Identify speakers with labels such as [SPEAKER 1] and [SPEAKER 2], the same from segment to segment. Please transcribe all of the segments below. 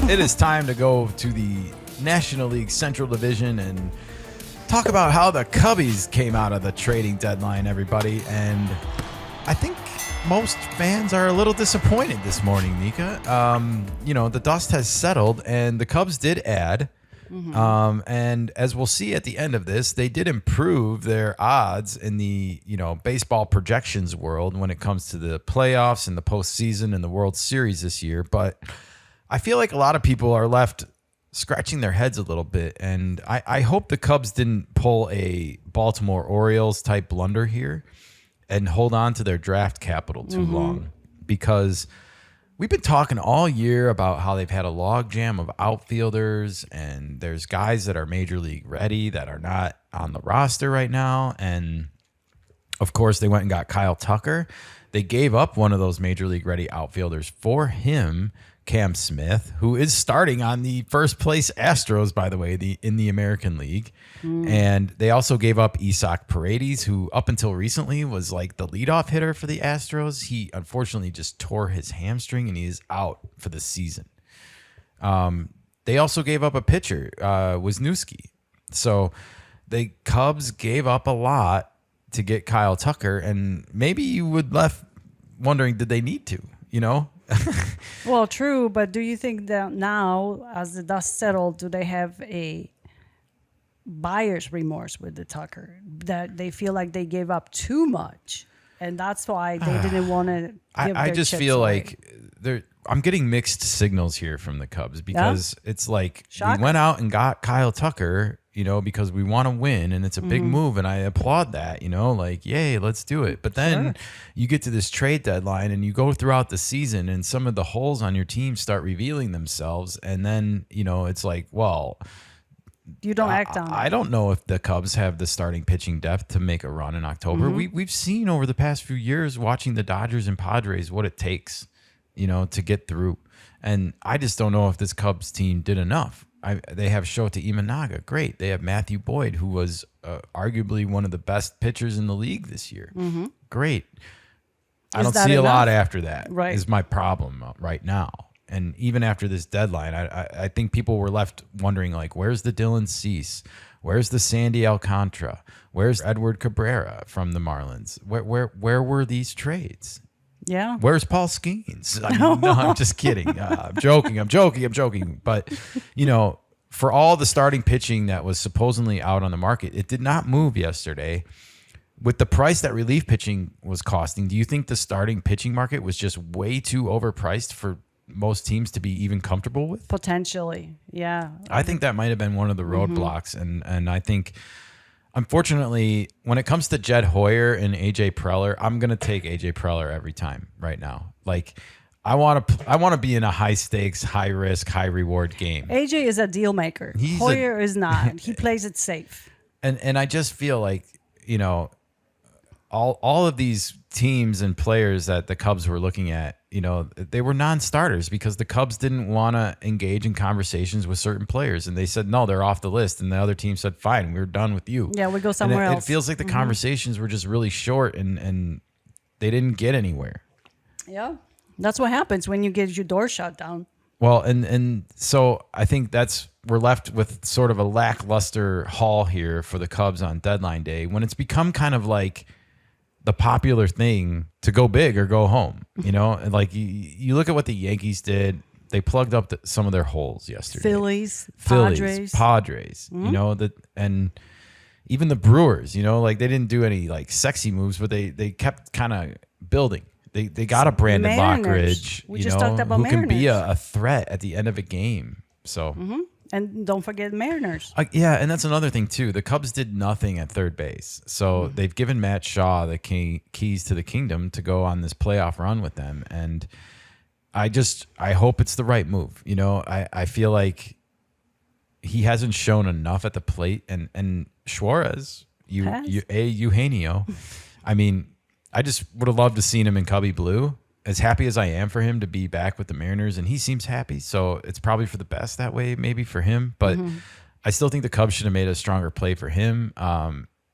[SPEAKER 1] It is time to go to the National League Central Division and talk about how the Cubbies came out of the trading deadline, everybody. And I think most fans are a little disappointed this morning, Nika. The dust has settled, and the Cubs did add. And as we'll see at the end of this, they did improve their odds in the baseball projections world when it comes to the playoffs and the postseason and the World Series this year. But I feel like a lot of people are left scratching their heads a little bit, and I hope the Cubs didn't pull a Baltimore Orioles type blunder here and hold on to their draft capital too long, because we've been talking all year about how they've had a logjam of outfielders, and there's guys that are major league ready that are not on the roster right now. And of course, they went and got Kyle Tucker. They gave up one of those major league ready outfielders for him, Cam Smith, who is starting on the first place Astros, by the way, in the American League. And they also gave up Isaac Paredes, who up until recently was like the leadoff hitter for the Astros. He unfortunately just tore his hamstring and he is out for the season. They also gave up a pitcher, Wisniewski. So the Cubs gave up a lot to get Kyle Tucker, and maybe you would left wondering, did they need to,
[SPEAKER 2] Well, true, but do you think that now, as the dust settled, do they have a buyer's remorse with the Tucker, that they feel like they gave up too much, and that's why they didn't want to give
[SPEAKER 1] I
[SPEAKER 2] their
[SPEAKER 1] just
[SPEAKER 2] chips
[SPEAKER 1] feel
[SPEAKER 2] away?
[SPEAKER 1] like I'm getting mixed signals here from the Cubs, because it's like
[SPEAKER 2] Shocker.
[SPEAKER 1] we went out and got Kyle Tucker, because we want to win, and it's a big move, and I applaud that, like, yay, let's do it. But then you get to this trade deadline and you go throughout the season, and some of the holes on your team start revealing themselves, and then, it's like, well,
[SPEAKER 2] You don't act on it.
[SPEAKER 1] I don't know if the Cubs have the starting pitching depth to make a run in October. We've seen over the past few years watching the Dodgers and Padres what it takes, to get through. And I just don't know if this Cubs team did enough. They have Shota Imanaga, great. They have Matthew Boyd, who was arguably one of the best pitchers in the league this year. Great. I don't see a lot after that, is my problem right now. And even after this deadline, I think people were left wondering, like, where's the Dylan Cease? Where's the Sandy Alcantara? Where's Edward Cabrera from the Marlins? Where were these trades?
[SPEAKER 2] Yeah.
[SPEAKER 1] Where's Paul Skeens? No, I'm just kidding. I'm joking. But, for all the starting pitching that was supposedly out on the market, it did not move yesterday. With the price that relief pitching was costing, do you think the starting pitching market was just way too overpriced for most teams to be even comfortable with?
[SPEAKER 2] Potentially, yeah.
[SPEAKER 1] I think that might have been one of the roadblocks. And I think, unfortunately, when it comes to Jed Hoyer and AJ Preller, I'm going to take AJ Preller every time right now. Like, I want to be in a high stakes, high risk, high reward game.
[SPEAKER 2] AJ is a deal maker. Hoyer is not. He plays it safe.
[SPEAKER 1] And I just feel like, all of these teams and players that the Cubs were looking at, they were non-starters because the Cubs didn't want to engage in conversations with certain players. And they said, no, they're off the list. And the other team said, fine, we're done with you.
[SPEAKER 2] Yeah, we go somewhere else.
[SPEAKER 1] It feels like the conversations were just really short and they didn't get anywhere.
[SPEAKER 2] Yeah, that's what happens when you get your door shut down.
[SPEAKER 1] Well, and so I think we're left with sort of a lackluster haul here for the Cubs on deadline day, when it's become kind of like the popular thing to go big or go home. And like you look at what the Yankees did. They plugged up some of their holes yesterday.
[SPEAKER 2] Phillies,
[SPEAKER 1] Padres, and even the Brewers, like they didn't do any like sexy moves, but they kept kind of building. They got a Brandon Lockridge, who can be a threat at the end of a game. So,
[SPEAKER 2] and don't forget Mariners.
[SPEAKER 1] And that's another thing too. The Cubs did nothing at third base, so they've given Matt Shaw the keys to the kingdom to go on this playoff run with them. And I hope it's the right move. I feel like he hasn't shown enough at the plate, and Suarez, Eugenio. I mean, I just would have loved to seen him in Cubby Blue. As happy as I am for him to be back with the Mariners, and he seems happy, so it's probably for the best that way, maybe for him. But I still think the Cubs should have made a stronger play for him.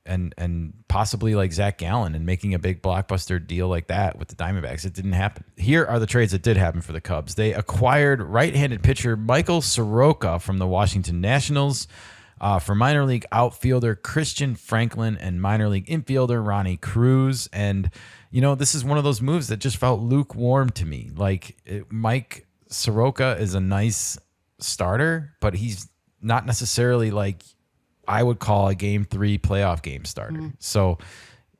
[SPEAKER 1] and possibly like Zach Gallen and making a big blockbuster deal like that with the Diamondbacks. It didn't happen. Here are the trades that did happen for the Cubs. They acquired right-handed pitcher Michael Soroka from the Washington Nationals for minor league outfielder Christian Franklin and minor league infielder Ronnie Cruz. And, this is one of those moves that just felt lukewarm to me. Like Mike Soroka is a nice starter, but he's not necessarily like I would call a game 3 playoff game starter. So,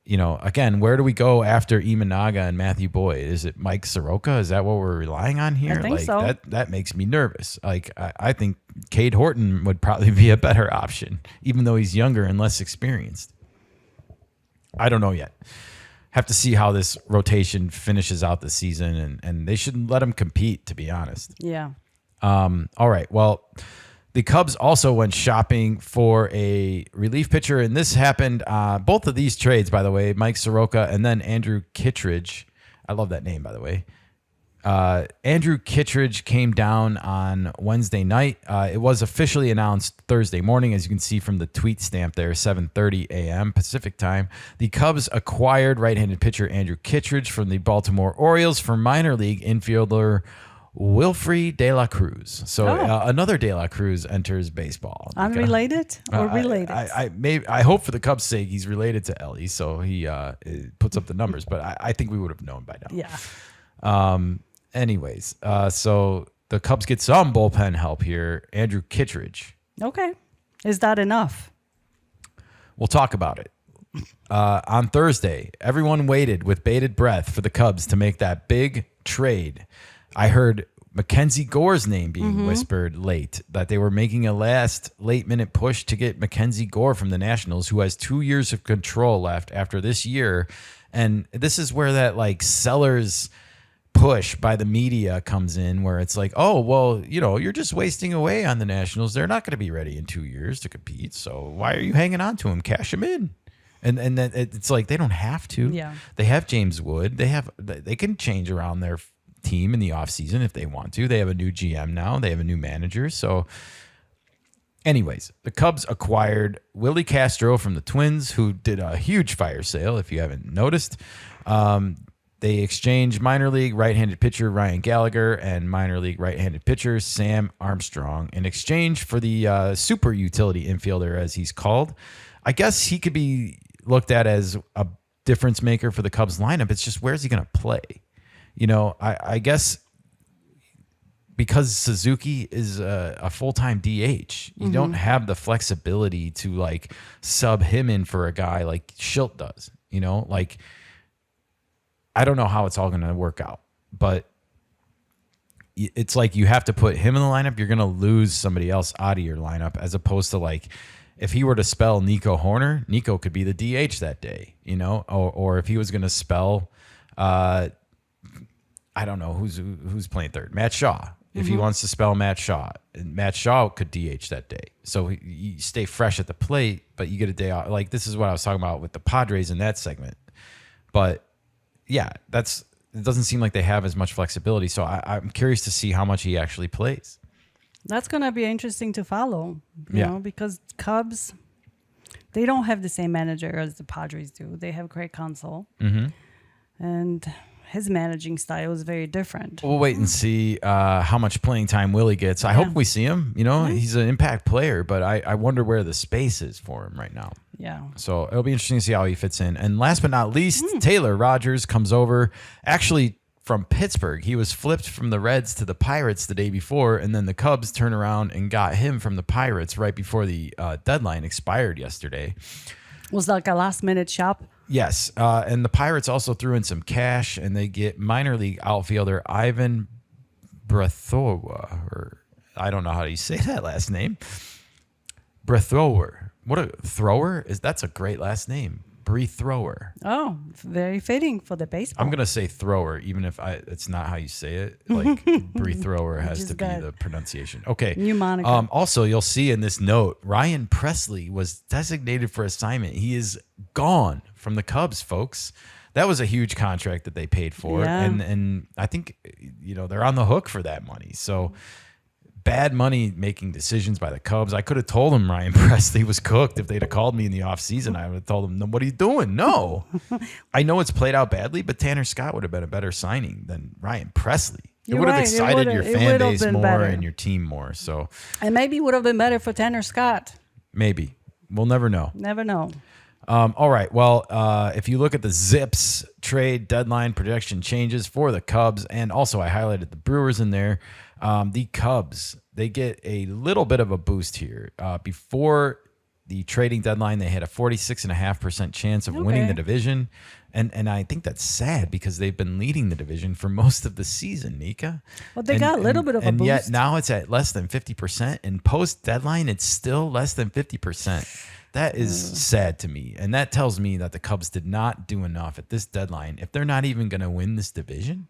[SPEAKER 1] again, where do we go after Imanaga and Matthew Boyd? Is it Mike Soroka? Is that what we're relying on here?
[SPEAKER 2] I think so.
[SPEAKER 1] That makes me nervous. Like I think Cade Horton would probably be a better option, even though he's younger and less experienced. I don't know yet. Have to see how this rotation finishes out the season, and they shouldn't let him compete, to be honest.
[SPEAKER 2] Yeah.
[SPEAKER 1] All right. Well, the Cubs also went shopping for a relief pitcher, and this happened. Both of these trades, by the way, Mike Soroka and then Andrew Kittredge. I love that name, by the way. Andrew Kittredge came down on Wednesday night. It was officially announced Thursday morning, as you can see from the tweet stamp there, 7:30 a.m. Pacific time. The Cubs acquired right-handed pitcher Andrew Kittredge from the Baltimore Orioles for minor league infielder Wilfrey De La Cruz. So another De La Cruz enters baseball.
[SPEAKER 2] Unrelated or related?
[SPEAKER 1] I hope for the Cubs' sake he's related to Ellie, so he puts up the numbers. But I think we would have known by now.
[SPEAKER 2] Yeah.
[SPEAKER 1] Anyways, so the Cubs get some bullpen help here. Andrew Kittredge.
[SPEAKER 2] Okay. Is that enough?
[SPEAKER 1] We'll talk about it. On Thursday, everyone waited with bated breath for the Cubs to make that big trade. I heard Mackenzie Gore's name being whispered late, that they were making a last late-minute push to get Mackenzie Gore from the Nationals, who has 2 years of control left after this year. And this is where that like seller's push by the media comes in, where it's like, oh, well, you're just wasting away on the Nationals. They're not going to be ready in 2 years to compete. So why are you hanging on to him? Cash him in. And then it's like they don't have to.
[SPEAKER 2] Yeah.
[SPEAKER 1] They have James Wood. They can change around their team in the offseason if they want to. They have a new GM now. They have a new manager. So anyways, the Cubs acquired Willie Castro from the Twins, who did a huge fire sale, if you haven't noticed. They exchanged minor league right-handed pitcher Ryan Gallagher and minor league right-handed pitcher Sam Armstrong in exchange for the super utility infielder, as he's called. I guess he could be looked at as a difference maker for the Cubs lineup. It's just, where's he going to play? I guess because Suzuki is a full-time DH, you don't have the flexibility to like sub him in for a guy like Schilt does. I don't know how it's all going to work out, but it's like you have to put him in the lineup. You're going to lose somebody else out of your lineup, as opposed to like if he were to spell Nico Horner, Nico could be the DH that day, or if he was going to spell, I don't know who's playing third, Matt Shaw. If he wants to spell Matt Shaw, and Matt Shaw could DH that day. So you stay fresh at the plate, but you get a day off. Like this is what I was talking about with the Padres in that segment. But yeah, it doesn't seem like they have as much flexibility. So I'm curious to see how much he actually plays.
[SPEAKER 2] That's going to be interesting to follow, you know, because Cubs, they don't have the same manager as the Padres do. They have Craig Counsell. And his managing style is very different.
[SPEAKER 1] We'll wait and see how much playing time Willie gets. I hope we see him. He's an impact player, but I wonder where the space is for him right now.
[SPEAKER 2] Yeah.
[SPEAKER 1] So it'll be interesting to see how he fits in. And last but not least, Taylor Rogers comes over, actually from Pittsburgh. He was flipped from the Reds to the Pirates the day before, and then the Cubs turn around and got him from the Pirates right before the deadline expired yesterday.
[SPEAKER 2] Was like a last-minute shop?
[SPEAKER 1] Yes, and the Pirates also threw in some cash, and they get minor league outfielder Ivan Brethowa, or I don't know how you say that last name. Brethower. What a thrower is! That's a great last name, Bree Thrower.
[SPEAKER 2] Oh, very fitting for the baseball.
[SPEAKER 1] I'm gonna say thrower, even if it's not how you say it. Like Bree Thrower has to be the pronunciation. Okay.
[SPEAKER 2] New moniker.
[SPEAKER 1] Also, you'll see in this note, Ryan Presley was designated for assignment. He is gone from the Cubs, folks. That was a huge contract that they paid for, and I think they're on the hook for that money. So bad money making decisions by the Cubs. I could have told him Ryan Presley was cooked. If they'd have called me in the offseason, I would have told him, no, what are you doing? No. I know it's played out badly, but Tanner Scott would have been a better signing than Ryan Presley. It would have excited your fan base more and your team more. So,
[SPEAKER 2] and maybe it would have been better for Tanner Scott.
[SPEAKER 1] Maybe. We'll never know.
[SPEAKER 2] Never know.
[SPEAKER 1] All right. Well, if you look at the Zips trade deadline projection changes for the Cubs, and also I highlighted the Brewers in there. The Cubs, they get a little bit of a boost here. Before the trading deadline, they had a 46.5% chance of winning the division. And I think that's sad because they've been leading the division for most of the season, Nika.
[SPEAKER 2] Well, they got a little bit of a boost.
[SPEAKER 1] And yet now it's at less than 50%. And post-deadline, it's still less than 50%. That is sad to me. And that tells me that the Cubs did not do enough at this deadline. If they're not even going to win this division.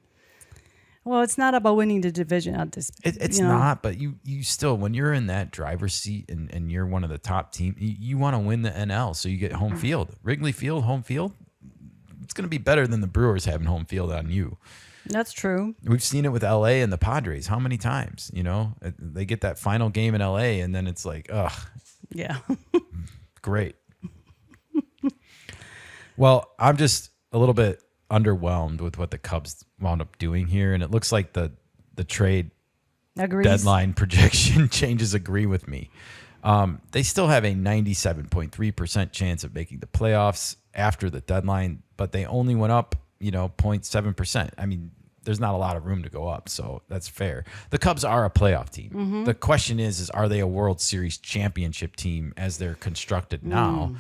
[SPEAKER 2] Well, it's not about winning the division at this.
[SPEAKER 1] It's not, but you still, when you're in that driver's seat and you're one of the top teams, you want to win the NL, so you get home field. Wrigley Field, home field, it's going to be better than the Brewers having home field on you.
[SPEAKER 2] That's true.
[SPEAKER 1] We've seen it with LA and the Padres. How many times? They get that final game in LA, and then it's like, ugh.
[SPEAKER 2] Yeah.
[SPEAKER 1] Great. Well, I'm just a little bit underwhelmed with what the Cubs wound up doing here, and it looks like the trade deadline projection changes agree with me. They still have a 97.3% chance of making the playoffs after the deadline, but they only went up 0.7%. I mean, there's not a lot of room to go up, so that's fair. The Cubs are a playoff team. Mm-hmm. The question is are they a World Series championship team as they're constructed now?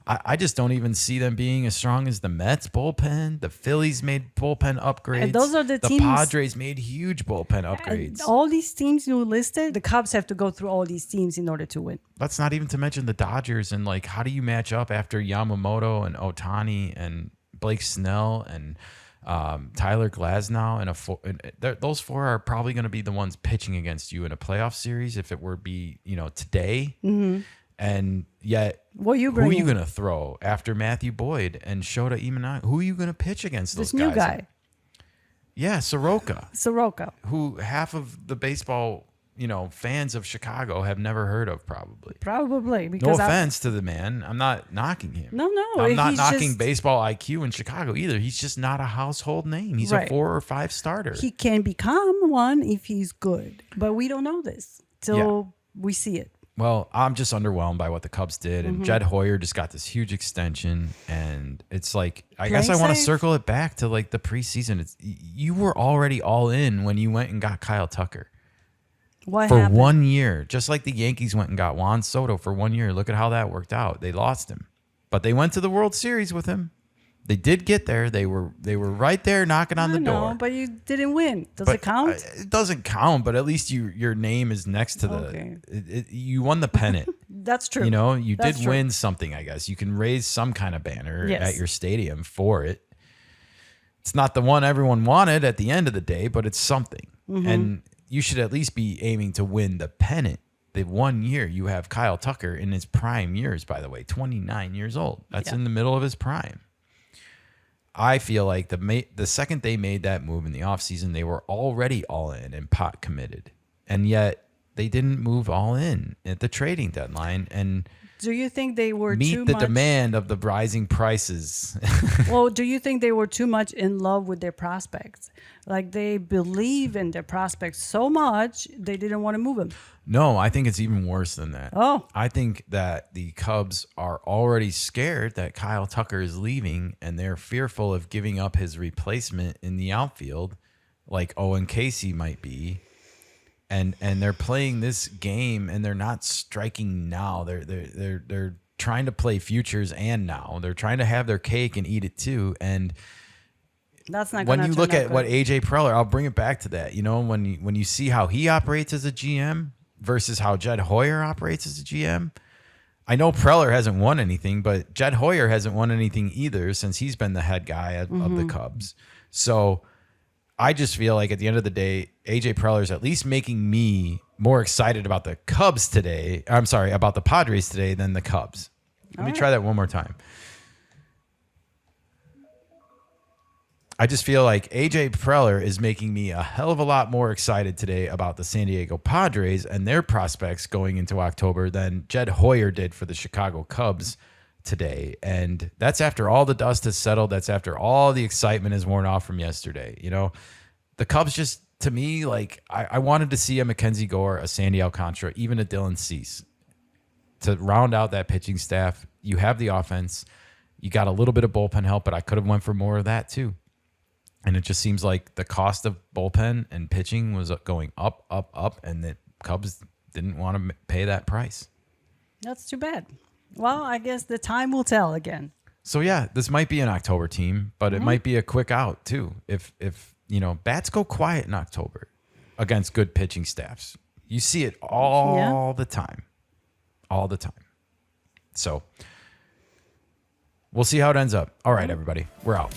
[SPEAKER 1] I just don't even see them being as strong as the Mets bullpen. The Phillies made bullpen upgrades. And
[SPEAKER 2] those are the teams.
[SPEAKER 1] The Padres made huge bullpen upgrades.
[SPEAKER 2] All these teams you listed, the Cubs have to go through all these teams in order to win.
[SPEAKER 1] That's not even to mention the Dodgers and how do you match up after Yamamoto and Ohtani and Blake Snell and Tyler Glasnow and those four are probably going to be the ones pitching against you in a playoff series if it were today. Mm-hmm. And yet, who are you going to throw after Matthew Boyd and Shota Imanaga? Who are you going to pitch against those guys?
[SPEAKER 2] This new guy.
[SPEAKER 1] Yeah, Soroka.
[SPEAKER 2] Soroka.
[SPEAKER 1] Who half of the baseball, fans of Chicago have never heard of probably.
[SPEAKER 2] Probably.
[SPEAKER 1] Because no offense to the man. I'm not knocking him.
[SPEAKER 2] No.
[SPEAKER 1] I'm not knocking baseball IQ in Chicago either. He's just not a household name. He's a 4 or 5 starter.
[SPEAKER 2] He can become one if he's good. But we don't know this till we see it.
[SPEAKER 1] Well, I'm just underwhelmed by what the Cubs did. And Jed Hoyer just got this huge extension. And it's like, I guess I want to circle it back to the preseason. You were already all in when you went and got Kyle Tucker.
[SPEAKER 2] What
[SPEAKER 1] for
[SPEAKER 2] happened?
[SPEAKER 1] 1 year. Just like the Yankees went and got Juan Soto for 1 year. Look at how that worked out. They lost him. But they went to the World Series with him. They did get there. They were right there knocking on the door.
[SPEAKER 2] But you didn't win. Does it count?
[SPEAKER 1] It doesn't count, but at least your name is next to you won the pennant.
[SPEAKER 2] That's true.
[SPEAKER 1] You did win something, I guess. You can raise some kind of banner at your stadium for it. It's not the one everyone wanted at the end of the day, but it's something. Mm-hmm. And you should at least be aiming to win the pennant. The 1 year you have Kyle Tucker in his prime years, by the way, 29 years old. That's in the middle of his prime. I feel like the second they made that move in the offseason, they were already all in and pot committed. And yet they didn't move all in at the trading deadline. And
[SPEAKER 2] do you think they were
[SPEAKER 1] meet the demand of the rising prices?
[SPEAKER 2] Well, do you think they were too much in love with their prospects? Like they believe in their prospects so much they didn't want to move them?
[SPEAKER 1] No, I think it's even worse than that.
[SPEAKER 2] Oh.
[SPEAKER 1] I think that the Cubs are already scared that Kyle Tucker is leaving, and they're fearful of giving up his replacement in the outfield, like Owen Casey might be. And they're playing this game, and they're not striking now. They're trying to play futures and now. They're trying to have their cake and eat it too. And
[SPEAKER 2] that's not
[SPEAKER 1] when you look at what AJ Preller, I'll bring it back to that. When you see how he operates as a GM versus how Jed Hoyer operates as a GM. I know Preller hasn't won anything, but Jed Hoyer hasn't won anything either since he's been the head guy of the Cubs. So I just feel like at the end of the day, AJ Preller is at least making me more excited about the Cubs today. I'm sorry, about the Padres today than the Cubs. Let me try that one more time. I just feel like AJ Preller is making me a hell of a lot more excited today about the San Diego Padres and their prospects going into October than Jed Hoyer did for the Chicago Cubs today. And that's after all the dust has settled. That's after all the excitement has worn off from yesterday. You know, the Cubs just, to me, like I wanted to see a Mackenzie Gore, a Sandy Alcantara, even a Dylan Cease to round out that pitching staff. You have the offense. You got a little bit of bullpen help, but I could have went for more of that too. And it just seems like the cost of bullpen and pitching was going up, up, up, and the Cubs didn't want to pay that price.
[SPEAKER 2] That's too bad. Well, I guess the time will tell again.
[SPEAKER 1] So yeah, this might be an October team, but it might be a quick out too. If you know, bats go quiet in October against good pitching staffs. You see it all the time. All the time. So we'll see how it ends up. All right, everybody. We're out.